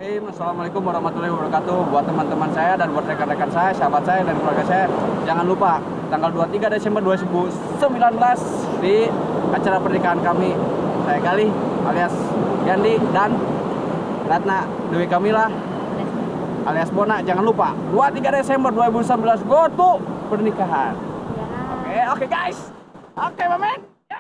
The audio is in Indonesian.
Assalamualaikum warahmatullahi wabarakatuh. Buat teman-teman saya dan buat rekan-rekan saya, sahabat saya dan keluarga saya, jangan lupa tanggal 23 Desember 2019 di acara pernikahan kami. Saya Galih alias Gandhi dan Ratna Dewi Kamila alias Bona. Jangan lupa 23 Desember 2019 go to pernikahan. Oke guys. Oke, Mamen.